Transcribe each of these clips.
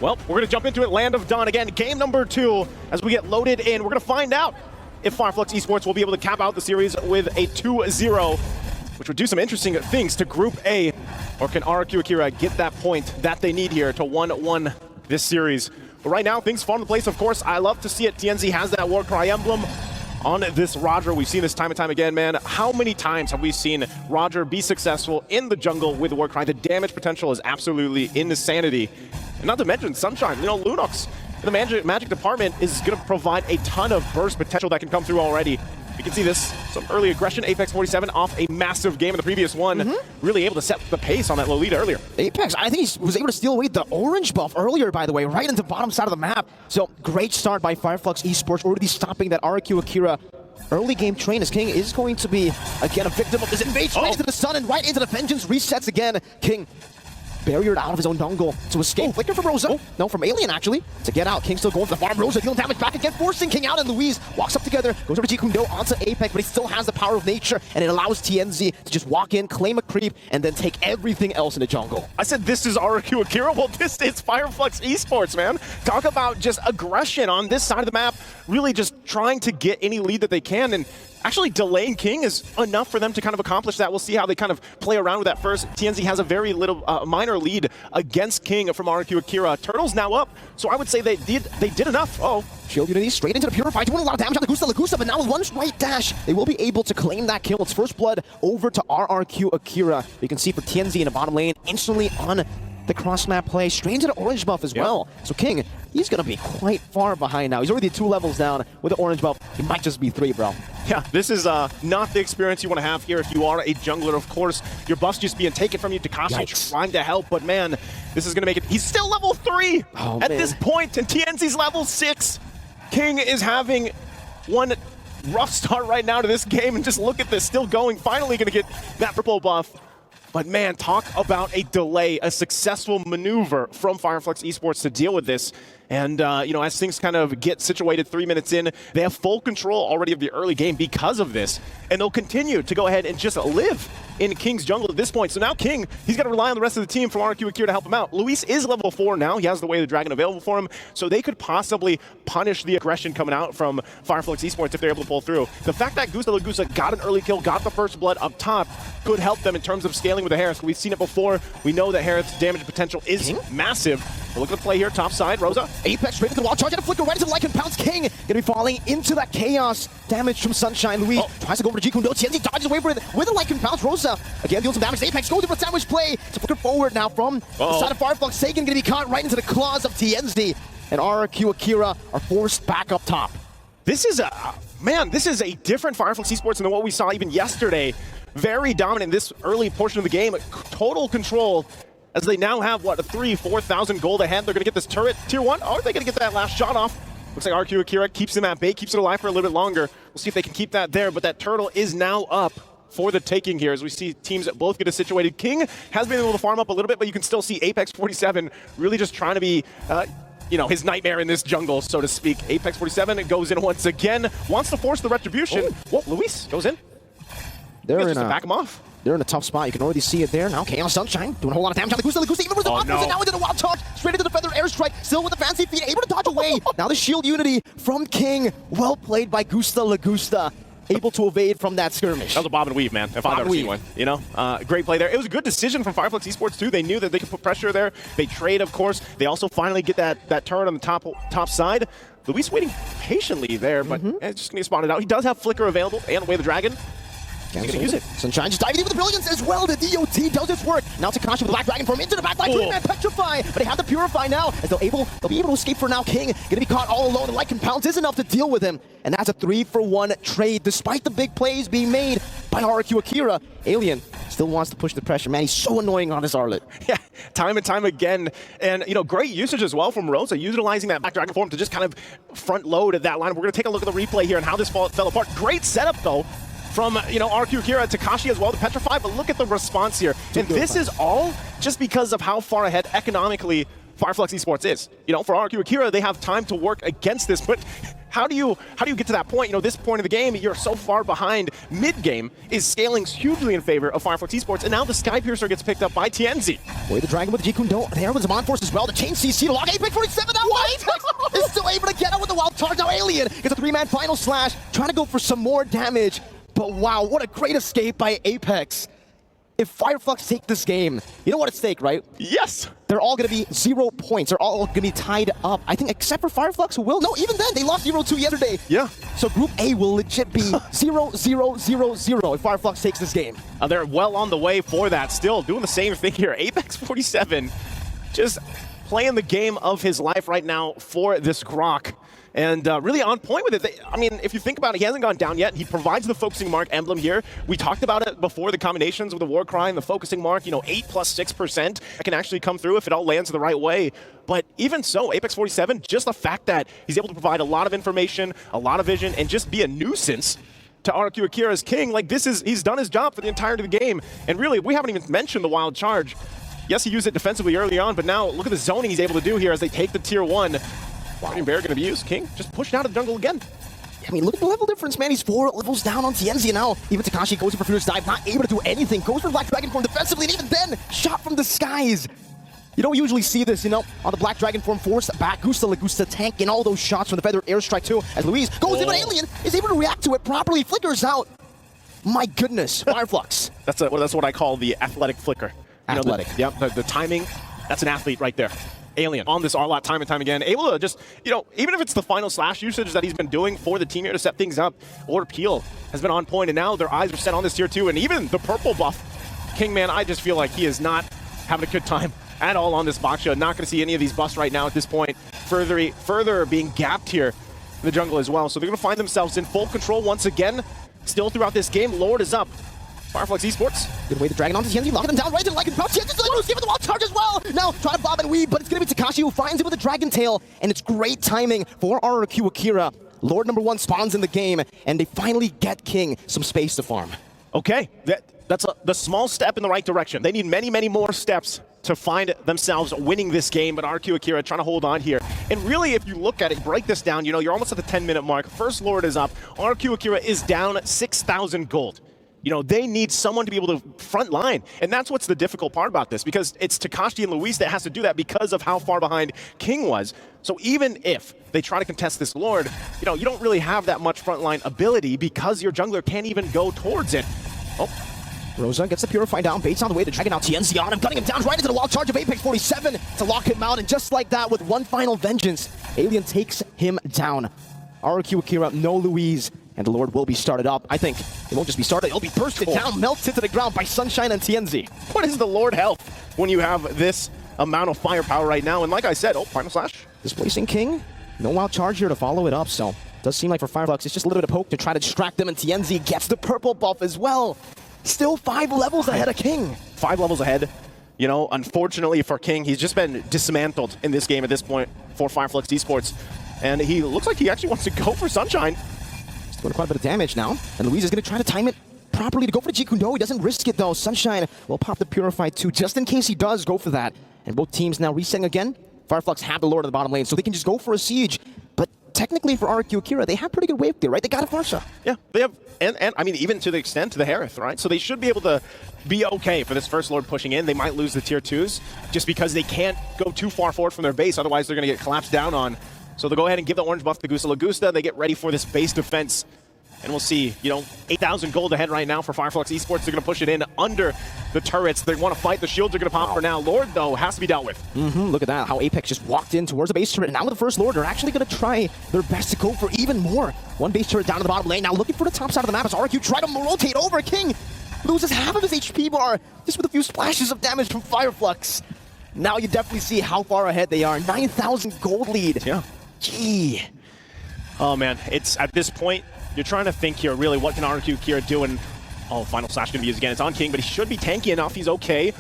Well, we're going to jump into it. Land of Dawn again. Game number 2 as we get loaded in. We're going to find out if Flux Esports will be able to cap out the series with a 2-0, which would do some interesting things to Group A. Or can RRQ Akira get that point that they need here to 1-1 this series? But right now, things fall into place, of course. I love to see it. TNZ has that Warcry emblem on this Roger. We've seen this time and time again, man. How many times have we seen Roger be successful in the jungle with Warcry? The damage potential is absolutely insanity. And not to mention Sunshine, you know, Lunox in the magic department is going to provide a ton of burst potential that can come through already. You can see this, some early aggression. Apex 47 off a massive game in the previous one. Really able to set the pace on that Lolita earlier. Apex, I think he was able to steal away the orange buff earlier, by the way, right into the bottom side of the map. So great start by Flux Esports, already stopping that RRQ Akira early game train, as King is going to be, again, a victim of this invasion. Right into the sun and right into the vengeance. Resets again. King barriered out of his own jungle to escape. Flicker from Rosa. No, from Alien, actually, to get out. King still going for the farm. Rosa dealing damage back again, forcing King out, and Louise walks up together, goes over to Jikundo onto Apex, but he still has the power of nature, and it allows TNZ to just walk in, claim a creep, and then take everything else in the jungle. I said this is RRQ Akira. Well, this is Flux Esports, man. Talk about just aggression on this side of the map, really just trying to get any lead that they can, and actually delaying King is enough for them to kind of accomplish that. We'll see how they kind of play around with that first. TNZ has a very little minor lead against King from RRQ Akira. Turtle's now up, so I would say they did enough. Oh, Shield Unity straight into the Purify, doing a lot of damage on Lagusta, but now with one right dash, they will be able to claim that kill. It's first blood over to RRQ Akira. You can see for TNZ in the bottom lane, instantly on the cross-map play, straight into the orange buff as well. So King, he's going to be quite far behind now. He's already 2 levels down with the orange buff. He might just be 3, bro. Yeah, this is not the experience you want to have here if you are a jungler. Of course, your buff's just being taken from you. Takashi trying to help, but man, this is going to make it. He's still level 3 at this point, and TNZ's level 6. King is having one rough start right now to this game, and just look at this, still going. Finally going to get that purple buff. But man, talk about a delay, a successful maneuver from Flux Esports to deal with this. And, you know, as things kind of get situated 3 minutes in, they have full control already of the early game because of this. And they'll continue to go ahead and just live in King's jungle at this point. So now King, he's got to rely on the rest of the team from RRQ Akira to help him out. Luis is level 4 now. He has the Way of the Dragon available for him. So they could possibly punish the aggression coming out from Flux Esports if they're able to pull through. The fact that Lagusta got an early kill, got the first blood up top, could help them in terms of scaling with the Harris. We've seen it before. We know that Harris' damage potential is massive. But look at the play here, top side, Rosa. Apex straight into the wall, charge and a flicker right into the Lycan Pounce. King gonna be falling into that chaos. Damage from Sunshine. Louis tries to go over to Jikundo. TNZ dodges away with a Lycan Pounce. Rosa again deals some damage. Apex goes for a sandwich play to flicker forward now from the side of Flux. Sagan gonna be caught right into the claws of TNZ. And RRQ Akira are forced back up top. This is this is a different Flux Esports than what we saw even yesterday. Very dominant in this early portion of the game. Total control as they now have, what, a 4,000 gold ahead. They're going to get this turret, tier 1. Oh, are they going to get that last shot off? Looks like RRQ Akira keeps him at bay, keeps it alive for a little bit longer. We'll see if they can keep that there, but that turtle is now up for the taking here as we see teams that both get it situated. King has been able to farm up a little bit, but you can still see Apex 47 really just trying to be you know, his nightmare in this jungle, so to speak. Apex 47 goes in once again, wants to force the retribution. Whoa, Luis goes in. They're just to back him off. They're in a tough spot. You can already see it there. Now Chaos Sunshine doing a whole lot of damage on Lagusta even with the and now into the wild charge. Straight into the feather airstrike. Still with the fancy feet. Able to dodge away. Now the shield unity from King. Well played by Lagusta. Able to evade from that skirmish. That was a bob and weave, man, if I've ever seen one. You know, great play there. It was a good decision from Flux Esports, too. They knew that they could put pressure there. They trade, of course. They also finally get that turret on the top side. Luis waiting patiently there, but it's just going to get spotted out. He does have Flicker available and Way of the Dragon. He's going to use it. Sunshine just diving in with the brilliance as well. The DOT does its work. Now Takashi with the Black Dragon form into the back line. Man, Petrify, but they have the Purify now as they'll be able to escape for now. King going to be caught all alone. The Lycan Pounce is enough to deal with him. And that's a 3-for-1 trade despite the big plays being made by RRQ Akira. Alien still wants to push the pressure. Man, he's so annoying on his Arlet. Yeah, time and time again. And, you know, great usage as well from Rosa, utilizing that Black Dragon form to just kind of front load at that line. We're going to take a look at the replay here and how this fell apart. Great setup, though, from, you know, RRQ Akira, Takashi as well, to Petrify, but look at the response here. And this is all just because of how far ahead economically Flux Esports is. You know, for RRQ Akira, they have time to work against this, but how do you get to that point? You know, this point of the game, you're so far behind. Mid-game is scaling hugely in favor of Flux Esports, and now the Sky Piercer gets picked up by TNZ. Boy, the Dragon with the Jikundo. There was a Mon Force as well. The Chain CC to lock Apex 47 now. What? Is still able to get out with the wild charge. Now Alien gets a 3-man final slash, trying to go for some more damage. But wow, what a great escape by Apex. If Fireflux take this game, you know what at stake, right? Yes. They're all going to be 0 points. They're all going to be tied up. I think except for Fireflux, who will. No, even then, they lost 0-2 yesterday. Yeah. So Group A will legit be 0-0-0-0 if Fireflux takes this game. They're well on the way for that. Still doing the same thing here. Apex 47 just playing the game of his life right now for this Grok. And really on point with it. I mean, if you think about it, he hasn't gone down yet. He provides the focusing mark emblem here. We talked about it before, the combinations with the war cry and the focusing mark, you know, 8 plus 6%. That can actually come through if it all lands the right way. But even so, Apex 47, just the fact that he's able to provide a lot of information, a lot of vision, and just be a nuisance to RRQ Akira's king, like he's done his job for the entirety of the game. And really, we haven't even mentioned the wild charge. Yes, he used it defensively early on, but now look at the zoning he's able to do here as they take the tier 1. Guardian Bear going to be used. King just pushed out of the jungle again. I mean, look at the level difference, man. He's 4 levels down on TNZ now. Even Takashi goes for Fierce Dive, not able to do anything. Goes for Black Dragon Form defensively, and even then, shot from the skies. You don't usually see this, you know, on the Black Dragon Form force back. Gusta Lagusta tanking all those shots from the Feather Airstrike too, as Luis goes in, but Alien is able to react to it properly, flickers out. My goodness, Fireflux. That's what I call the athletic flicker. Athletic. The timing, that's an athlete right there. Alien on this R-Lot time and time again, able to just, you know, even if it's the final slash usage that he's been doing for the team here to set things up, Lord Peel has been on point, and now their eyes are set on this tier 2, and even the purple buff. Kingman, I just feel like he is not having a good time at all on this box show. Not going to see any of these buffs right now at this point. Further being gapped here in the jungle as well, so they're going to find themselves in full control once again. Still throughout this game, Lord is up. Flux Esports. Good way to drag it onto TNZ, locking him down right to the like and bounce. TNZ's giving the wild charge as well. Now trying to bob and weave, but it's going to be Takashi who finds it with a Dragon Tail, and it's great timing for RRQ Akira. Lord number 1 spawns in the game, and they finally get King some space to farm. Okay, that's the small step in the right direction. They need many, many more steps to find themselves winning this game, but RRQ Akira trying to hold on here. And really, if you look at it, break this down, you know, you're almost at the 10-minute mark. First Lord is up. RRQ Akira is down 6,000 gold. You know, they need someone to be able to front line. And that's what's the difficult part about this, because it's Takashi and Luis that has to do that because of how far behind King was. So even if they try to contest this Lord, you know, you don't really have that much frontline ability because your jungler can't even go towards it. Oh. Rosa gets the Purify down, baits on the way to dragging out TNZ on him, gunning him down right into the wild charge of Apex 47 to lock him out, and just like that, with one final vengeance, Alien takes him down. RRQ Akira, no Louise, and the Lord will be started up. I think it won't just be started, it'll be bursted down, melted to the ground by Sunshine and TNZ. What is the Lord health when you have this amount of firepower right now? And like I said, final slash. Displacing King, no wild charge here to follow it up, so does seem like for Fireflux, it's just a little bit of poke to try to distract them, and TNZ gets the purple buff as well. Still 5 levels ahead of King. 5 levels ahead. You know, unfortunately for King, he's just been dismantled in this game at this point for Flux Esports. And he looks like he actually wants to go for Sunshine. He's doing quite a bit of damage now. And Luis is going to try to time it properly to go for the Jikundo. He doesn't risk it though. Sunshine will pop the Purify too, just in case he does go for that. And both teams now resetting again. Fireflux have the Lord in the bottom lane, so they can just go for a siege. But technically for RRQ Akira, they have pretty good wave there, right? They got a Farsa. Yeah, they have, and I mean, even to the extent to the Harith, right? So they should be able to be okay for this first Lord pushing in. They might lose the tier 2s just because they can't go too far forward from their base, otherwise they're going to get collapsed down on. So they'll go ahead and give the orange buff to Gusta Lagusta. They get ready for this base defense. And we'll see, you know, 8,000 gold ahead right now for Flux Esports. They're going to push it in under the turrets. They want to fight. The shields are going to pop for now. Lord, though, has to be dealt with. Look at that, how Apex just walked in towards the base turret. And now with the first Lord, they're actually going to try their best to go for even more. One base turret down to the bottom lane. Now looking for the top side of the map as RRQ try to rotate over. King loses half of his HP bar just with a few splashes of damage from Fireflux. Now you definitely see how far ahead they are. 9,000 gold lead. Yeah. Gee. Oh, man. It's at this point, you're trying to think here, really, what can RRQ Akira do? And, final slash going to be used again. It's on King, but he should be tanky enough. He's okay.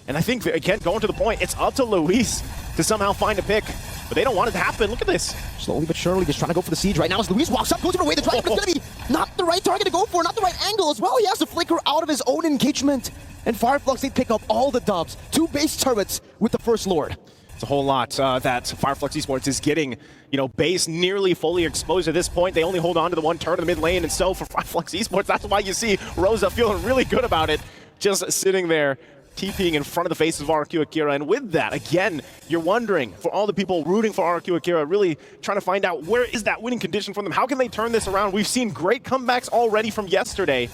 And I think, again, going to the point, it's up to Luis to somehow find a pick. But they don't want it to happen. Look at this. Slowly but surely, just trying to go for the siege right now as Luis walks up, goes away. The dragon, but it's going to be not the right target to go for, not the right angle as well. He has to flicker out of his own engagement. And Fireflux, they pick up all the dubs. 2 base turrets with the first Lord. It's a whole lot that Flux Esports is getting, you know, base nearly fully exposed at this point. They only hold on to the one turn in the mid lane, and so for Flux Esports, that's why you see Rosa feeling really good about it, just sitting there, TPing in front of the face of RRQ Akira. And with that, again, you're wondering, for all the people rooting for RRQ Akira, really trying to find out where is that winning condition for them? How can they turn this around? We've seen great comebacks already from yesterday.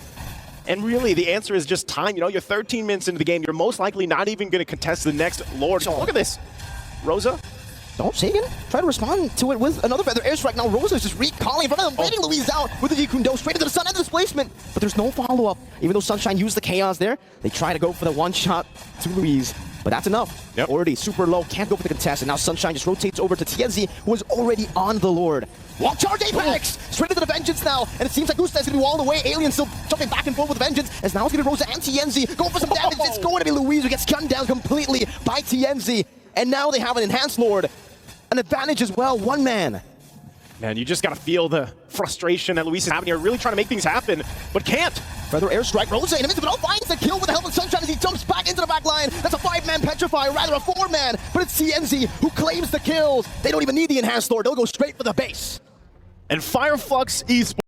And really, the answer is just time. You know, you're 13 minutes into the game. You're most likely not even going to contest the next Lord. So look at this. Rosa. Oh, Sagan try to respond to it with another feather airstrike. Now Rosa is just recalling in front of them, waiting Louise out with the Jikundo straight into the sun and the displacement. But there's no follow-up. Even though Sunshine used the chaos there, they try to go for the one-shot to Louise. But that's enough. Yep. Already super low, can't go for the contest. And now Sunshine just rotates over to TNZ, who is already on the Lord. Wall charge Apex! Straight into the Vengeance now. And it seems like Gusta is going to be all the way. Alien still jumping back and forth with Vengeance. As now it's going to be Rosa and TNZ. Going for some damage. It's going to be Louise who gets gunned down completely by TNZ. And now they have an enhanced Lord. An advantage as well, one man. Man, you just got to feel the frustration that Luis is having here, really trying to make things happen, but can't. Feather airstrike, Rosa in the midst of it all finds the kill with the help of Sunshine as he jumps back into the back line. That's a 5-man Petrify, or rather a 4-man, but it's TNZ who claims the kills. They don't even need the enhanced Lord, they'll go straight for the base. And Flux Esports